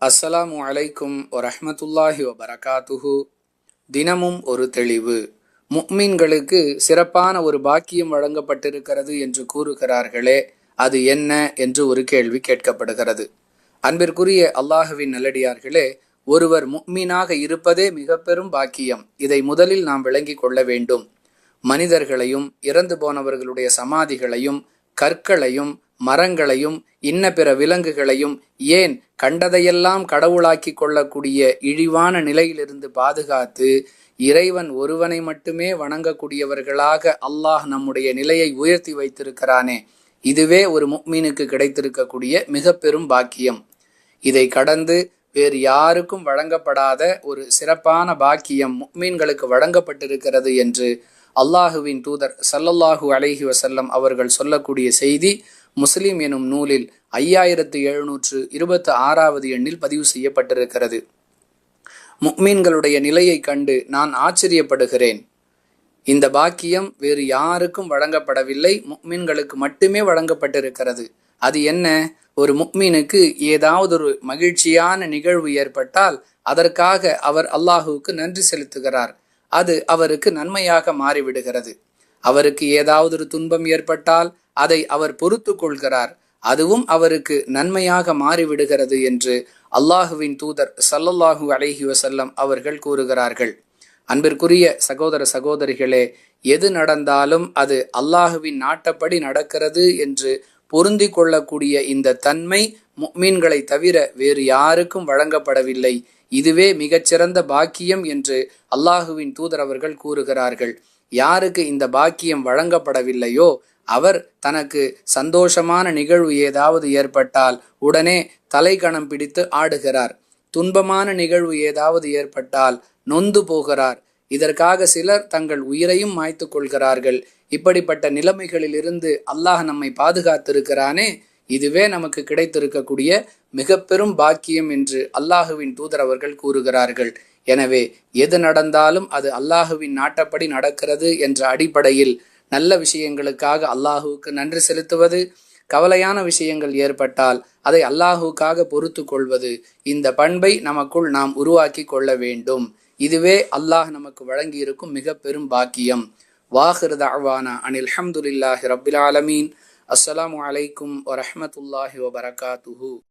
அஸ்ஸலாமு அலைக்கும் வரஹ்மத்துல்லாஹி வபரகாத்துஹு. தினமும் ஒரு தெளிவு. முஃமின்களுக்கு சிறப்பான ஒரு பாக்கியம் வழங்கப்பட்டிருக்கிறது என்று கூறுகிறார்களே, அது என்ன என்று ஒரு கேள்வி கேட்கப்படுகிறது. அன்பிற்குரிய அல்லாஹுவின் நல்லடியார்களே, ஒருவர் முஃமினாக இருப்பதே மிக பெரும் பாக்கியம். இதை முதலில் நாம் விளங்கி கொள்ள வேண்டும். மனிதர்களையும் இறந்து போனவர்களுடைய சமாதிகளையும் கற்களையும் மரங்களையும் இன்ன பிற விலங்குகளையும் ஏன் கண்டதையெல்லாம் கடவுளாக்கி கொள்ளக்கூடிய இழிவான நிலையிலிருந்து பாதுகாத்து இறைவன் ஒருவனை மட்டுமே வணங்கக்கூடியவர்களாக அல்லாஹ் நம்முடைய நிலையை உயர்த்தி வைத்திருக்கிறானே, இதுவே ஒரு முஃமினுக்கு கிடைத்திருக்கக்கூடிய மிக பெரும் பாக்கியம். இதை கடந்து வேறு யாருக்கும் வழங்கப்படாத ஒரு சிறப்பான பாக்கியம் முஃமின்களுக்கு வழங்கப்பட்டிருக்கிறது என்று அல்லாஹுவின் தூதர் ஸல்லல்லாஹு அலைஹி வஸல்லம் அவர்கள் சொல்லக்கூடிய செய்தி முஸ்லிம் எனும் நூலில் 5726வது எண்ணில் பதிவு செய்யப்பட்டிருக்கிறது. முஃமின்களுடைய நிலையை கண்டு நான் ஆச்சரியப்படுகிறேன். இந்த பாக்கியம் வேறு யாருக்கும் வழங்கப்படவில்லை, முஃமின்களுக்கு மட்டுமே வழங்கப்பட்டிருக்கிறது. அது என்ன? ஒரு முஃமினுக்கு ஏதாவது ஒரு மகிழ்ச்சியான நிகழ்வு ஏற்பட்டால் அதற்காக அவர் அல்லாஹுவுக்கு நன்றி செலுத்துகிறார். அது அவருக்கு நன்மையாக மாறிவிடுகிறது. அவருக்கு ஏதாவது ஒரு துன்பம் ஏற்பட்டால் அதை அவர் பொறுத்து கொள்கிறார். அதுவும் அவருக்கு நன்மையாக மாறிவிடுகிறது என்று அல்லாஹுவின் தூதர் ஸல்லல்லாஹு அலைஹி வஸல்லம் அவர்கள் கூறுகிறார்கள். அன்பிற்குரிய சகோதர சகோதரிகளே, எது நடந்தாலும் அது அல்லாஹுவின் நாட்டப்படி நடக்கிறது என்று பொருந்தி கொள்ளக்கூடிய இந்த தன்மை முஃமின்களை தவிர வேறு யாருக்கும் வழங்கப்படவில்லை. இதுவே மிகச்சிறந்த பாக்கியம் என்று அல்லாஹுவின் தூதர் அவர்கள் கூறுகிறார்கள். யாருக்கு இந்த பாக்கியம் வழங்கப்படவில்லையோ அவர் தனக்கு சந்தோஷமான நிகழ்வு ஏதாவது ஏற்பட்டால் உடனே தலைகணம் பிடித்து ஆடுகிறார். துன்பமான நிகழ்வு ஏதாவது ஏற்பட்டால் நொந்து போகிறார். இதற்காக சிலர் தங்கள் உயிரையும் மாய்த்து கொள்கிறார்கள். இப்படிப்பட்ட நிலைமைகளில் இருந்து அல்லாஹ் நம்மை பாதுகாத்திருக்கிறானே, இதுவே நமக்கு கிடைத்திருக்கக்கூடிய மிக பெரும் பாக்கியம் என்று அல்லாஹுவின் தூதர் அவர்கள் கூறுகிறார்கள். எனவே எது நடந்தாலும் அது அல்லாஹுவின் நாட்டப்படி நடக்கிறது என்ற அடிப்படையில் நல்ல விஷயங்களுக்காக அல்லாஹுவுக்கு நன்றி செலுத்துவது, கவலையான விஷயங்கள் ஏற்பட்டால் அதை அல்லாஹுக்காக பொறுத்து கொள்வது, இந்த பண்பை நமக்குள் நாம் உருவாக்கி கொள்ள வேண்டும். இதுவே அல்லாஹ் நமக்கு வழங்கி இருக்கும் மிக பெரும் பாக்கியம். வாஹிர் தஅவானா அனில் ஹம்துலில்லாஹி ரப்பில் ஆலமீன். அஸ்ஸலாமு அலைக்கும் வரஹ்மத்துல்லாஹி வபரகாத்துஹு.